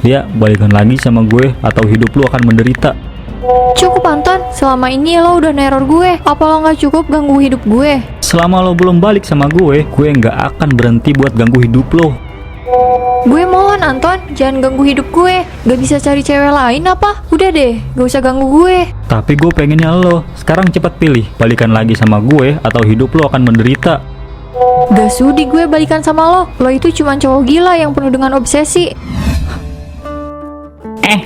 Lia, balikan lagi sama gue atau hidup lu akan menderita. Cukup Anton, selama ini lo udah neror gue. Apa lo gak cukup ganggu hidup gue? Selama lo belum balik sama gue nggak akan berhenti buat ganggu hidup lo. Gue mohon Anton, jangan ganggu hidup gue. Gak bisa cari cewek lain apa? Udah deh, gak usah ganggu gue. Tapi gue pengennya lo sekarang cepat pilih, balikan lagi sama gue atau hidup lo akan menderita. Gak sudi gue balikan sama lo. Lo itu cuma cowok gila yang penuh dengan obsesi.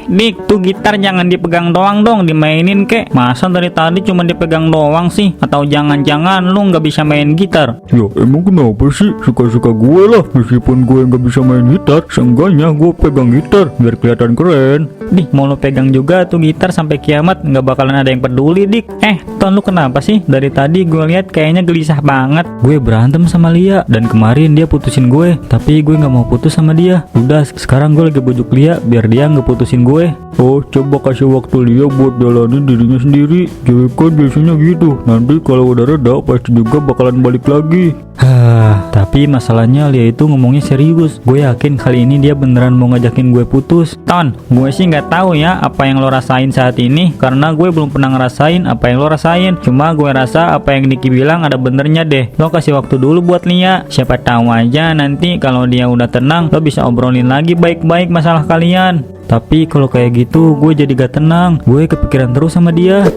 Dik, tuh gitar jangan dipegang doang dong, dimainin kek. Masa dari tadi cuma dipegang doang sih? Atau jangan-jangan lu nggak bisa main gitar? Ya emang kenapa sih? Suka-suka gue lah. Meskipun gue nggak bisa main gitar, seenggaknya gue pegang gitar biar kelihatan keren. Dik, mau lu pegang juga tuh gitar sampai kiamat, nggak bakalan ada yang peduli, Dik. Ton, lu kenapa sih? Dari tadi gue lihat kayaknya gelisah banget. Gue berantem sama Lia dan kemarin dia putusin gue, tapi gue nggak mau putus sama dia. Udah, sekarang gue lagi bujuk Lia biar dia nggak putusin gue. Oh, coba kasih waktu Lia buat jalanin dirinya sendiri. Cewek kan biasanya gitu. Nanti kalau udah reda pasti juga bakalan balik lagi. Tapi masalahnya Lia itu ngomongnya serius. Gue yakin kali ini dia beneran mau ngajakin gue putus. Ton, gue sih nggak tahu ya apa yang lo rasain saat ini, karena gue belum pernah ngerasain apa yang lo rasain. Cuma gue rasa apa yang Diki bilang ada benernya deh. Lo kasih waktu dulu buat Lia. Siapa tahu aja nanti kalau dia udah tenang, lo bisa obrolin lagi baik-baik masalah kalian. Tapi kalau kayak gitu gue jadi gak tenang. Gue kepikiran terus sama dia.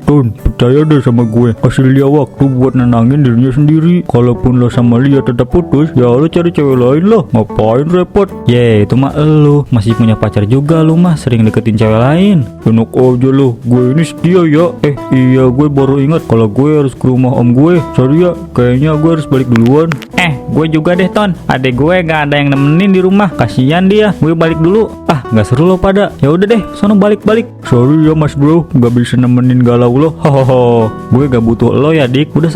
Ton, percaya deh sama gue. Kasih Lia waktu buat nenangin dirinya sendiri. Kalaupun lo sama Lia tetap putus, ya lo cari cewek lain lah. Ngapain repot? Itu mah lu masih punya pacar juga, lu mah sering deketin cewek lain. Enak aja lo, gue ini setia ya. Iya, gue baru ingat kalau gue harus ke rumah om gue. Sorry ya, kayaknya gue harus balik duluan. Gue juga deh Ton. Adek gue gak ada yang nemenin di rumah. Kasian dia. Gue balik dulu. Gak seru lo pada. Ya udah deh, sono balik-balik. Sorry ya mas bro, gak bisa nemenin galau lo. Hohoho, gue gak butuh lo ya Dik. Udah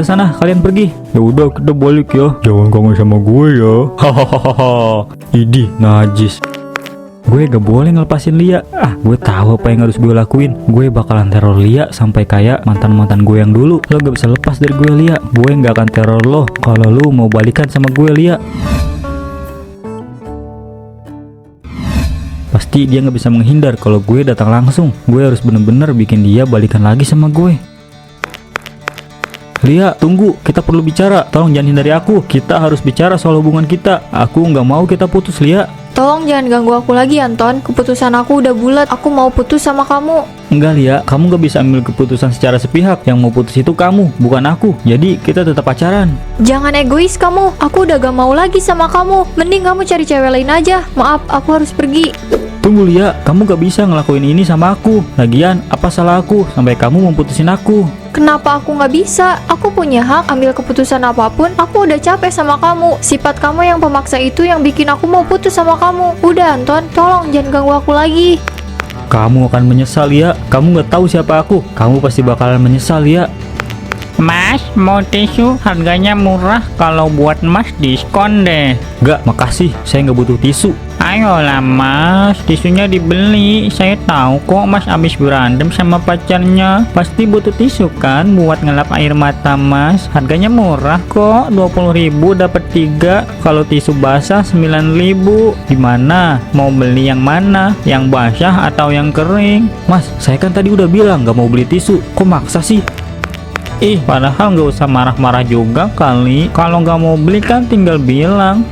sana, kalian pergi. Ya udah kita balik ya. Jangan kangen sama gue ya. Hohoho, idih najis. Gue gak boleh ngelepasin Lia. Gue tahu apa yang harus gue lakuin. Gue bakalan teror Lia sampai kayak mantan-mantan gue yang dulu. Lo gak bisa lepas dari gue Lia. Gue gak akan teror lo kalau lo mau balikan sama gue Lia. Pasti dia gak bisa menghindar kalau gue datang langsung. Gue harus bener-bener bikin dia balikan lagi sama gue. Lia, tunggu, kita perlu bicara. Tolong jangan hindari aku. Kita harus bicara soal hubungan kita. Aku gak mau kita putus, Lia. Tolong jangan ganggu aku lagi Anton. Keputusan aku udah bulat. Aku mau putus sama kamu. Enggak Lia, kamu gak bisa ambil keputusan secara sepihak. Yang mau putus itu kamu, bukan aku. Jadi kita tetap pacaran. Jangan egois kamu. Aku udah gak mau lagi sama kamu. Mending kamu cari cewek lain aja. Maaf, aku harus pergi. Tunggu Lia, kamu gak bisa ngelakuin ini sama aku. Lagian, apa salah aku sampai kamu memutusin aku? Kenapa aku gak bisa? Aku punya hak ambil keputusan apapun. Aku udah capek sama kamu. Sifat kamu yang pemaksa itu yang bikin aku mau putus sama kamu. Udah Anton, tolong jangan ganggu aku lagi. Kamu akan menyesal Lia. Kamu gak tahu siapa aku. Kamu pasti bakalan menyesal Lia. Mas, mau tisu? Harganya murah. Kalau buat mas diskon deh. Gak, makasih. Saya gak butuh tisu. Ayolah mas, tisunya dibeli. Saya tahu kok mas abis berantem sama pacarnya. Pasti butuh tisu kan buat ngelap air mata mas. Harganya murah kok, 20.000 dapat 3. Kalau tisu basah 9.000. Gimana? Mau beli yang mana? Yang basah atau yang kering? Mas, saya kan tadi udah bilang gak mau beli tisu. Kok maksa sih? Padahal gak usah marah-marah juga kali. Kalau gak mau beli kan tinggal bilang.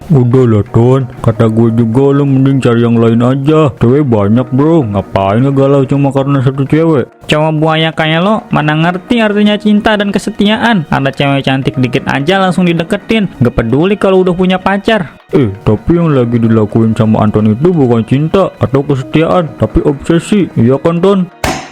Udah lah Ton, kata gue juga lo mending cari yang lain aja. Cewek banyak bro, ngapain ngegalau cuma karena satu cewek? Cowok buaya kayak lo mana ngerti artinya cinta dan kesetiaan. Ada cewek cantik dikit aja langsung dideketin. Gak peduli kalau udah punya pacar. Tapi yang lagi dilakuin sama Anton itu bukan cinta atau kesetiaan, tapi obsesi. Iya kan Ton?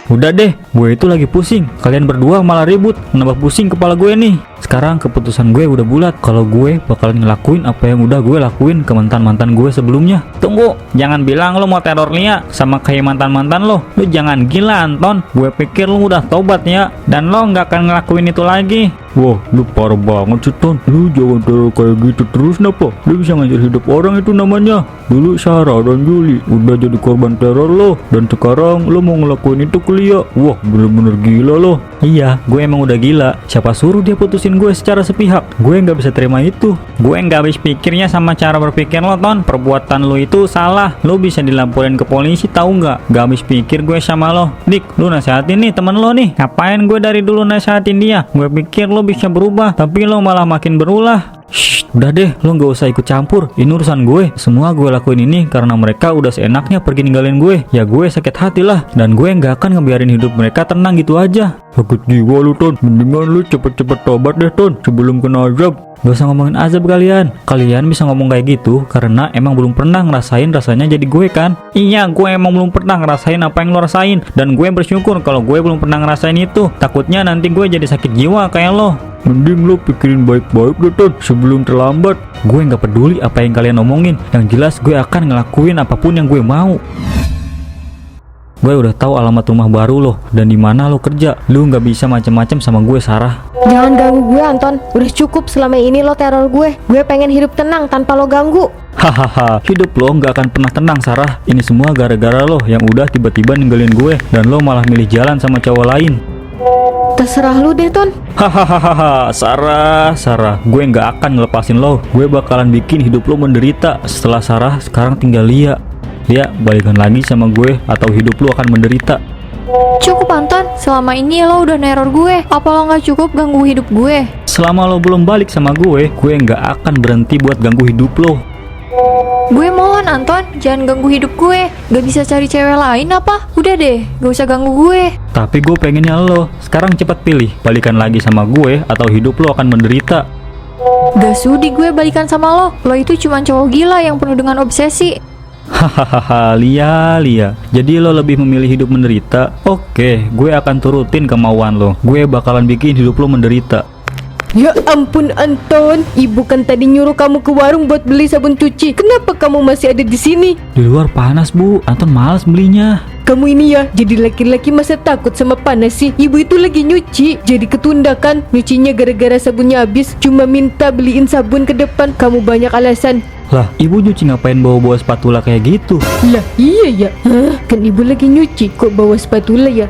Udah deh, gue itu lagi pusing. Kalian berdua malah ribut, nambah pusing kepala gue nih. Sekarang keputusan gue udah bulat. Kalau gue bakalan ngelakuin apa yang udah gue lakuin ke mantan-mantan gue sebelumnya. Tunggu, jangan bilang lo mau teror Lia sama kayak mantan-mantan lo. Lo jangan gila Anton. Gue pikir lo udah tobat ya, dan lo nggak akan ngelakuin itu lagi. Wah, lu parah banget sih Ton. Lu jangan terlalu kayak gitu terus napa? Lu bisa ngajar hidup orang itu namanya. Dulu Sarah dan Juli udah jadi korban teror lo, dan sekarang lo mau ngelakuin itu ke Lia. Wah, bener-bener gila lo. Iya, gue emang udah gila. Siapa suruh dia putusin putusin gue secara sepihak. Gue nggak bisa terima itu. Gue nggak habis pikirnya sama cara berpikir lo, Ton. Perbuatan lo itu salah. Lo bisa dilaporin ke polisi, tahu nggak? Gak habis pikir gue sama lo. Dik, lo nasehatin nih temen lo nih. Ngapain gue dari dulu nasehatin dia? Gue pikir lo bisa berubah, tapi lo malah makin berulah. Shh, udah deh, lo nggak usah ikut campur. Ini urusan gue. Semua gue lakuin ini karena mereka udah seenaknya pergi ninggalin gue. Ya gue sakit hati lah, dan gue nggak akan ngebiarin hidup mereka tenang gitu aja. Sakit jiwa lu Ton, mendingan lu cepet-cepet tobat deh Ton, sebelum kena azab. Gak usah ngomongin azab kalian. Kalian bisa ngomong kayak gitu karena emang belum pernah ngerasain rasanya jadi gue kan. Iya, gue emang belum pernah ngerasain apa yang lo rasain. Dan gue bersyukur kalau gue belum pernah ngerasain itu. Takutnya nanti gue jadi sakit jiwa kayak lo. Mending lu pikirin baik-baik deh Ton, sebelum terlambat. Gue nggak peduli apa yang kalian omongin. Yang jelas gue akan ngelakuin apapun yang gue mau. Gue udah tahu alamat rumah baru lo dan di mana lo kerja. Lo nggak bisa macam-macam sama gue, Sarah. Jangan ganggu gue, Anton. Udah cukup selama ini lo teror gue. Gue pengen hidup tenang tanpa lo ganggu. Hahaha, hidup lo nggak akan pernah tenang, Sarah. Ini semua gara-gara lo yang udah tiba-tiba ninggalin gue dan lo malah milih jalan sama cowok lain. Terserah lu deh, Ton. Hahaha, Sarah, gue nggak akan ngelepasin lo. Gue bakalan bikin hidup lo menderita. Setelah Sarah, sekarang tinggal Lia. Lia, balikan lagi sama gue atau hidup lo akan menderita. Cukup, Anton. Selama ini lo udah neror gue. Apa lo nggak cukup ganggu hidup gue? Selama lo belum balik sama gue nggak akan berhenti buat ganggu hidup lo. Gue mohon, Anton, jangan ganggu hidup gue. Gak bisa cari cewek lain apa? Udah deh, gak usah ganggu gue. Tapi gue pengennya lo. Sekarang cepat pilih, balikan lagi sama gue atau hidup lo akan menderita. Gak sudi gue balikan sama lo. Lo itu cuma cowok gila yang penuh dengan obsesi. Hahaha, Lia. Jadi lo lebih memilih hidup menderita? Oke, gue akan turutin kemauan lo. Gue bakalan bikin hidup lo menderita. Ya ampun Anton, ibu kan tadi nyuruh kamu ke warung buat beli sabun cuci. Kenapa kamu masih ada di sini? Di luar panas, Bu. Anton malas belinya. Kamu ini ya, jadi laki-laki masa takut sama panas sih? Ibu itu lagi nyuci, jadi ketunda kan? Nyucinya gara-gara sabunnya habis. Cuma minta beliin sabun ke depan. Kamu banyak alasan. Lah, ibu nyuci ngapain bawa-bawa spatula kayak gitu? Lah iya ya, kan ibu lagi nyuci kok bawa spatula ya?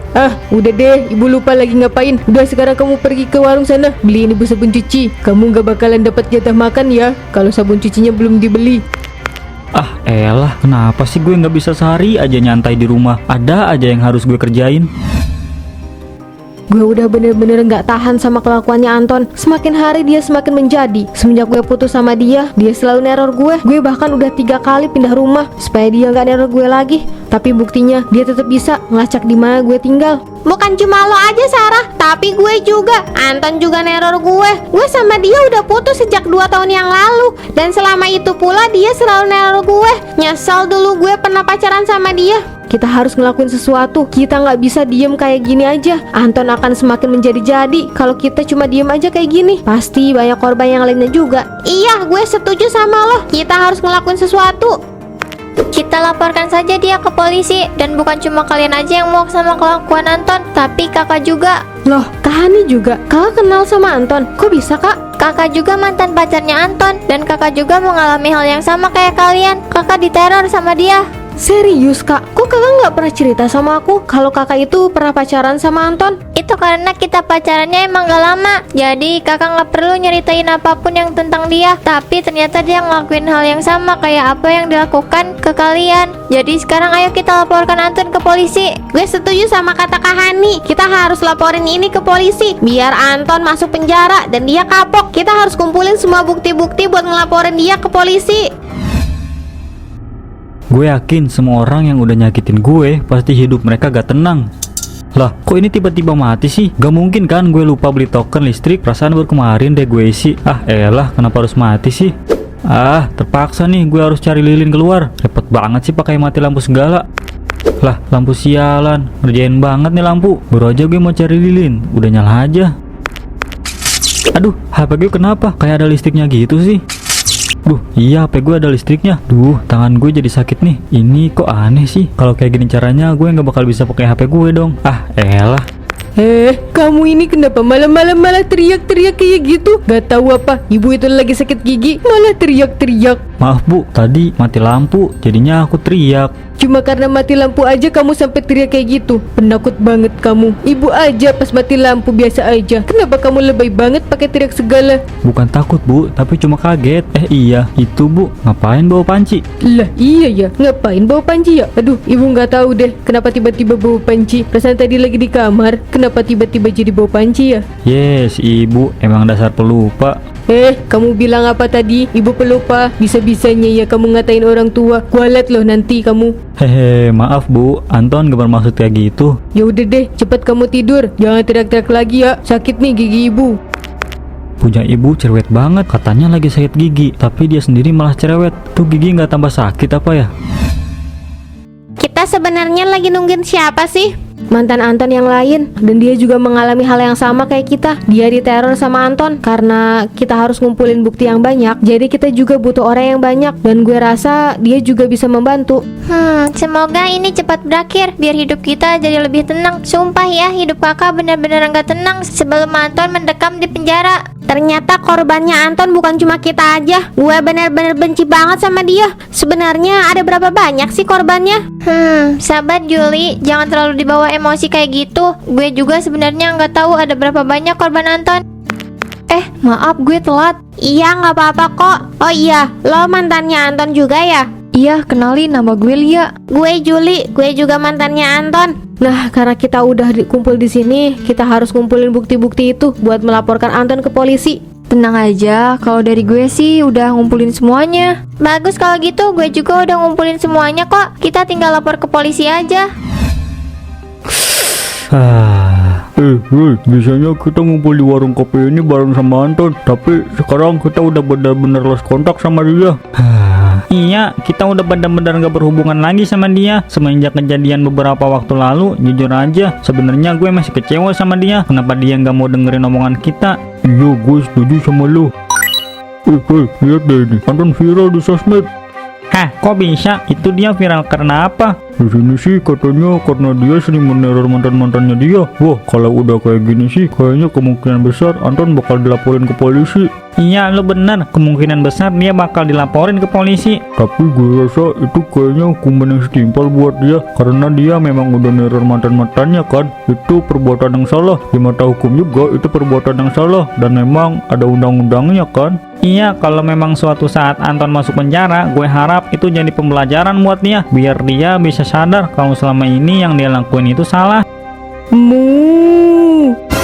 Udah deh, ibu lupa lagi ngapain. Udah sekarang kamu pergi ke warung sana, beliin ibu sabun cuci. Kamu gak bakalan dapat jatah makan ya kalau sabun cucinya belum dibeli. Ah elah, kenapa sih gue nggak bisa sehari aja nyantai di rumah? Ada aja yang harus gue kerjain. Gue udah bener-bener gak tahan sama kelakuannya Anton. Semakin hari dia semakin menjadi. Semenjak gue putus sama dia selalu neror gue. Gue bahkan udah 3 kali pindah rumah supaya dia gak neror gue lagi. Tapi buktinya dia tetap bisa ngelacak di mana gue tinggal. Bukan cuma lo aja Sarah, tapi gue juga. Anton juga neror gue. Gue sama dia udah putus sejak 2 tahun yang lalu. Dan selama itu pula dia selalu neror gue. Nyesel dulu gue pernah pacaran sama dia. Kita harus ngelakuin sesuatu. Kita nggak bisa diem kayak gini aja. Anton akan semakin menjadi-jadi kalau kita cuma diem aja kayak gini. Pasti banyak korban yang lainnya juga. Iya, gue setuju sama lo. Kita harus ngelakuin sesuatu. Kita laporkan saja dia ke polisi. Dan bukan cuma kalian aja yang mau sama kelakuan Anton, tapi kakak juga. Loh, Kak Hani juga. Kakak kenal sama Anton. Kok bisa, Kak? Kakak juga mantan pacarnya Anton. Dan kakak juga mengalami hal yang sama kayak kalian. Kakak diteror sama dia. Serius, Kak? Kok kakak nggak pernah cerita sama aku kalau kakak itu pernah pacaran sama Anton? Itu karena kita pacarannya emang gak lama. Jadi kakak gak perlu nyeritain apapun yang tentang dia. Tapi ternyata dia ngelakuin hal yang sama kayak apa yang dilakukan ke kalian. Jadi sekarang ayo kita laporkan Anton ke polisi. Gue setuju sama kata Kak Hani. Kita harus laporin ini ke polisi biar Anton masuk penjara dan dia kapok. Kita harus kumpulin semua bukti-bukti buat ngelaporin dia ke polisi. Gue yakin semua orang yang udah nyakitin gue pasti hidup mereka gak tenang. Lah, kok ini tiba-tiba mati sih? Gak mungkin kan gue lupa beli token listrik. Perasaan baru kemarin deh gue isi. Ah elah, kenapa harus mati sih? Ah, terpaksa nih gue harus cari lilin keluar. Repot banget sih pakai mati lampu segala. Lah, lampu sialan. Ngerjain banget nih lampu. Baru aja gue mau cari lilin, udah nyala aja. Aduh, HP gue kenapa? Kayak ada listriknya gitu sih. Duh, iya HP gue ada listriknya. Duh, tangan gue jadi sakit nih. Ini kok aneh sih. Kalau kayak gini caranya gue nggak bakal bisa pakai HP gue dong. Ah, elah. Kamu ini kenapa malam-malam malah teriak-teriak kayak gitu? Gak tahu apa, ibu itu lagi sakit gigi malah teriak-teriak. Maaf Bu, tadi mati lampu, jadinya aku teriak. Cuma karena mati lampu aja kamu sampai teriak kayak gitu. Penakut banget kamu. Ibu aja pas mati lampu biasa aja. Kenapa kamu lebay banget pakai teriak segala? Bukan takut bu, tapi cuma kaget. Iya, itu bu, ngapain bawa panci? Lah iya ya, ngapain bawa panci ya? Aduh, ibu nggak tahu deh kenapa tiba-tiba bawa panci. Perasaan tadi lagi di kamar, kenapa tiba-tiba jadi bawa panci ya? Yes, ibu emang dasar pelupa. Kamu bilang apa tadi? Ibu pelupa. Bisa-bisanya ya kamu ngatain orang tua. Kualat loh nanti kamu. Hehe, maaf bu, Anton gak bermaksud kayak gitu. Ya udah deh, cepat kamu tidur. Jangan teriak-teriak lagi ya. Sakit nih gigi ibu. Punya ibu cerewet banget, katanya lagi sakit gigi, tapi dia sendiri malah cerewet. Tuh gigi nggak tambah sakit apa ya? Kita sebenarnya lagi nungguin siapa sih? Mantan Anton yang lain, dan dia juga mengalami hal yang sama kayak kita. Dia diteror sama Anton karena kita harus ngumpulin bukti yang banyak. Jadi kita juga butuh orang yang banyak, dan gue rasa dia juga bisa membantu. Semoga ini cepat berakhir biar hidup kita jadi lebih tenang. Sumpah ya, hidup kakak benar-benar nggak tenang sebelum Anton mendekam di penjara. Ternyata korbannya Anton bukan cuma kita aja. Gue benar-benar benci banget sama dia. Sebenarnya ada berapa banyak sih korbannya? Sahabat Juli, jangan terlalu dibawa emosi kayak gitu. Gue juga sebenarnya nggak tahu ada berapa banyak korban Anton. Maaf gue telat. Iya nggak apa-apa kok. Oh iya, lo mantannya Anton juga ya? Iya, kenalin nama gue Lia. Gue Juli, gue juga mantannya Anton. Nah, karena kita udah kumpul di sini, kita harus kumpulin bukti-bukti itu buat melaporkan Anton ke polisi. Tenang aja, kalau dari gue sih udah ngumpulin semuanya. Bagus kalau gitu, gue juga udah ngumpulin semuanya kok. Kita tinggal lapor ke polisi aja. Woi, biasanya kita ngumpul di warung kopi ini bareng sama Anton, tapi sekarang kita udah benar-benar lost kontak sama dia. Iya, kita udah benar-benar gak berhubungan lagi sama dia semenjak kejadian beberapa waktu lalu. Jujur aja, sebenarnya gue masih kecewa sama dia. Kenapa dia gak mau dengerin omongan kita? Iya, gue setuju sama lo. Lihat deh ini, Anton viral di sosmed. Hah, kok bisa? Itu dia viral karena apa? Di sini sih katanya karena dia sering meneror mantan-mantannya dia. Wah, kalau udah kayak gini sih, kayaknya kemungkinan besar Anton bakal dilaporin ke polisi. Iya, lo bener. Kemungkinan besar dia bakal dilaporin ke polisi. Tapi gue rasa itu kayaknya hukuman yang setimpal buat dia, karena dia memang udah neror mantan-mantannya kan. Itu perbuatan yang salah. Di mata hukum juga itu perbuatan yang salah, dan memang ada undang-undangnya kan. Iya, kalau memang suatu saat Anton masuk penjara, gue harap itu jadi pembelajaran buat dia, biar dia bisa sadar kalau selama ini yang dia lakuin itu salah.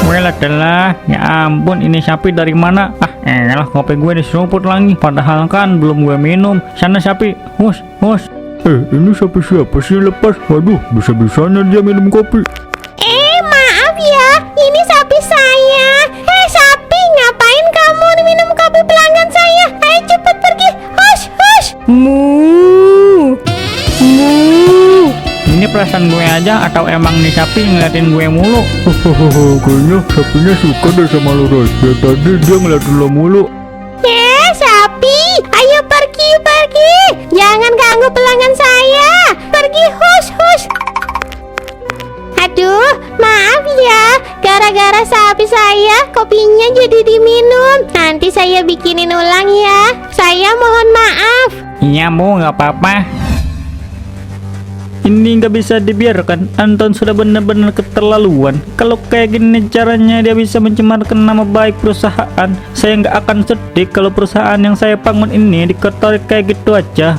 Welah telah, ya ampun, ini sapi dari mana? Elah, kopi gue diseruput lagi, padahal kan belum gue minum. Sana sapi, hus. Ini sapi siapa sih lepas? Waduh, bisa-bisanya dia minum kopi. Maaf ya, ini sapi saya. Sapi, ngapain kamu minum kopi pelanggan saya? Ayo cepat pergi. Hush. Ini perasaan gue aja atau emang nih sapi ngeliatin gue mulu? Kayaknya sapinya suka deh sama lo, Ros. Dari tadi dia ngeliatin lo mulu. Sapi, ayo pergi. Jangan ganggu pelanggan saya. Pergi, hush. Aduh, maaf ya. Gara-gara sapi saya, kopinya jadi diminum. Nanti saya bikinin ulang ya. Saya mohon maaf. Iya bu, gak apa-apa. Ini gak bisa dibiarkan. Anton sudah benar-benar keterlaluan. Kalau kayak gini caranya dia bisa mencemarkan nama baik perusahaan. Saya gak akan sedih kalau perusahaan yang saya bangun ini dikotori kayak gitu aja.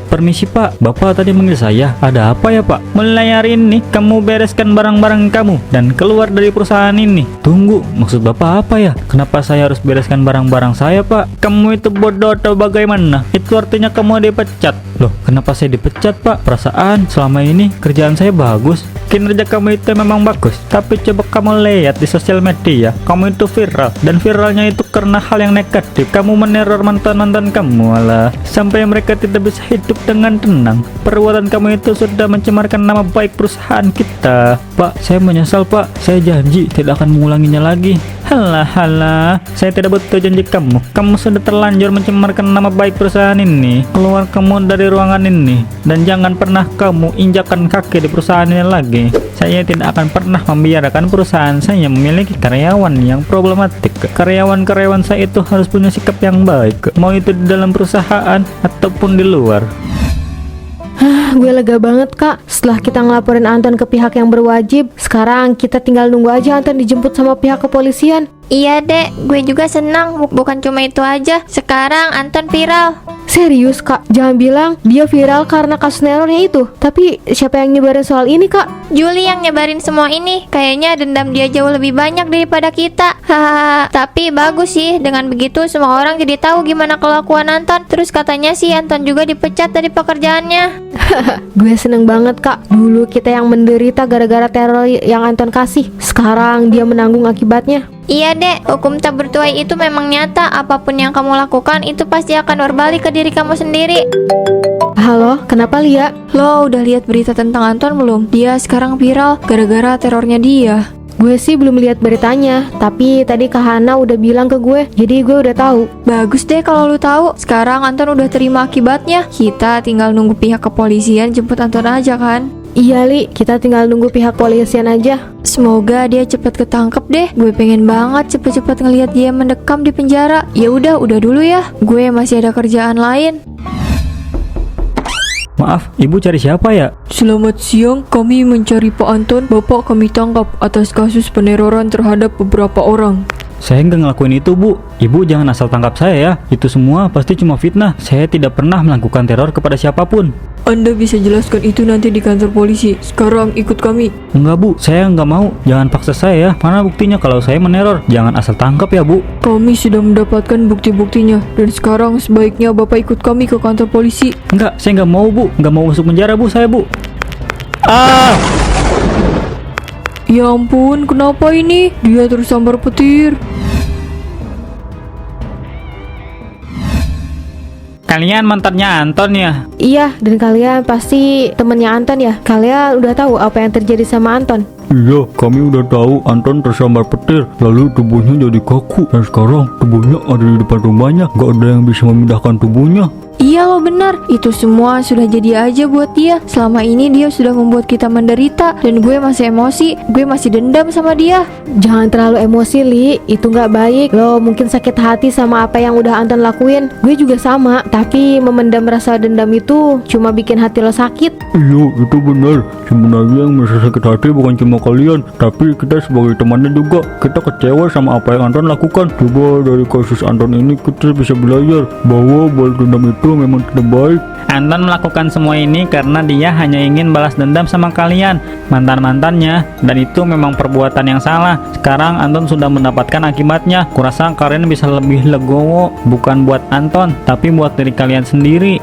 Permisi pak, bapak tadi manggil saya. Ada apa ya pak? Mulai hari ini kamu bereskan barang-barang kamu dan keluar dari perusahaan ini. Tunggu, maksud bapak apa ya? Kenapa saya harus bereskan barang-barang saya pak? Kamu itu bodoh atau bagaimana? Itu artinya kamu dipecat. Loh, kenapa saya dipecat pak? Perasaan selama ini kerjaan saya bagus. Kinerja kamu itu memang bagus, tapi coba kamu lihat di sosial media, kamu itu viral, dan viralnya itu karena hal yang negatif. Kamu meneror mantan-mantan kamu, alah, sampai mereka tidak bisa hidup dengan tenang. Perbuatan kamu itu sudah mencemarkan nama baik perusahaan kita. Pak, saya menyesal pak. Saya janji tidak akan mengulanginya lagi. Halah, saya tidak butuh janji kamu. Kamu sudah terlanjur mencemarkan nama baik perusahaan ini. Keluar kamu dari ruangan ini, dan jangan pernah kamu injakan kaki di perusahaan ini lagi. Saya tidak akan pernah membiarkan perusahaan saya memiliki karyawan yang problematik. Karyawan-karyawan saya itu harus punya sikap yang baik, mau itu di dalam perusahaan ataupun di luar. Gue lega banget kak. Setelah kita ngelaporin Anton ke pihak yang berwajib, sekarang kita tinggal nunggu aja Anton dijemput sama pihak kepolisian. Iya dek, gue juga senang. Bukan cuma itu aja, sekarang Anton viral. Serius kak, jangan bilang dia viral karena kasus nerornya itu. Tapi siapa yang nyebarin soal ini kak? Juli yang nyebarin semua ini. Kayaknya dendam dia jauh lebih banyak daripada kita. Hahaha. Tapi bagus sih, dengan begitu semua orang jadi tahu gimana kelakuan Anton. Terus katanya sih Anton juga dipecat dari pekerjaannya. Gue seneng banget kak. Dulu kita yang menderita gara-gara teror yang Anton kasih. Sekarang dia menanggung akibatnya. Iya dek, hukum tak bertuai itu memang nyata. Apapun yang kamu lakukan itu pasti akan berbalik ke diri kamu sendiri. Halo, kenapa Lia? Lo udah lihat berita tentang Anton belum? Dia sekarang viral gara-gara terornya dia. Gue sih belum lihat beritanya, tapi tadi Kak Hana udah bilang ke gue, jadi gue udah tahu. Bagus deh kalau lu tahu. Sekarang Anton udah terima akibatnya. Kita tinggal nunggu pihak kepolisian jemput Anton aja kan? Iya Li, kita tinggal nunggu pihak kepolisian aja. Semoga dia cepet ketangkep deh. Gue pengen banget cepet-cepet ngelihat dia mendekam di penjara. Ya udah dulu ya. Gue masih ada kerjaan lain. Maaf, ibu cari siapa ya? Selamat siang, kami mencari Pak Anton. Bapak kami tangkap atas kasus peneroran terhadap beberapa orang. Saya nggak ngelakuin itu, Bu. Ibu jangan asal tangkap saya ya. Itu semua pasti cuma fitnah. Saya tidak pernah melakukan teror kepada siapapun. Anda bisa jelaskan itu nanti di kantor polisi. Sekarang ikut kami. Enggak, Bu. Saya nggak mau. Jangan paksa saya ya. Mana buktinya kalau saya meneror? Jangan asal tangkap ya, Bu. Kami sudah mendapatkan bukti-buktinya. Dan sekarang sebaiknya Bapak ikut kami ke kantor polisi. Enggak, saya nggak mau, Bu. Nggak mau masuk penjara, Bu. Saya, Bu. Ah! Ya ampun, kenapa ini? Dia tersambar petir. Kalian mantannya Anton ya? Iya, dan kalian pasti temennya Anton ya. Kalian udah tahu apa yang terjadi sama Anton. Iya, kami udah tahu Anton tersambar petir, lalu tubuhnya jadi kaku, dan sekarang tubuhnya ada di depan rumahnya. Gak ada yang bisa memindahkan tubuhnya. Iya lo benar, itu semua sudah jadi aja buat dia. Selama ini dia sudah membuat kita menderita. Dan gue masih emosi, gue masih dendam sama dia. Jangan terlalu emosi Li, itu nggak baik. Lo mungkin sakit hati sama apa yang udah Anton lakuin. Gue juga sama, tapi memendam rasa dendam itu cuma bikin hati lo sakit. Iya, itu benar. Sebenarnya yang bisa sakit hati bukan cuma kalian, tapi kita sebagai temannya juga. Kita kecewa sama apa yang Anton lakukan. Coba dari kasus Anton ini kita bisa belajar bahwa balas dendam itu memang tidak baik. Anton melakukan semua ini karena dia hanya ingin balas dendam sama kalian, mantan-mantannya, dan itu memang perbuatan yang salah. Sekarang Anton sudah mendapatkan akibatnya. Kurasa kalian bisa lebih legowo, bukan buat Anton, tapi buat diri kalian sendiri.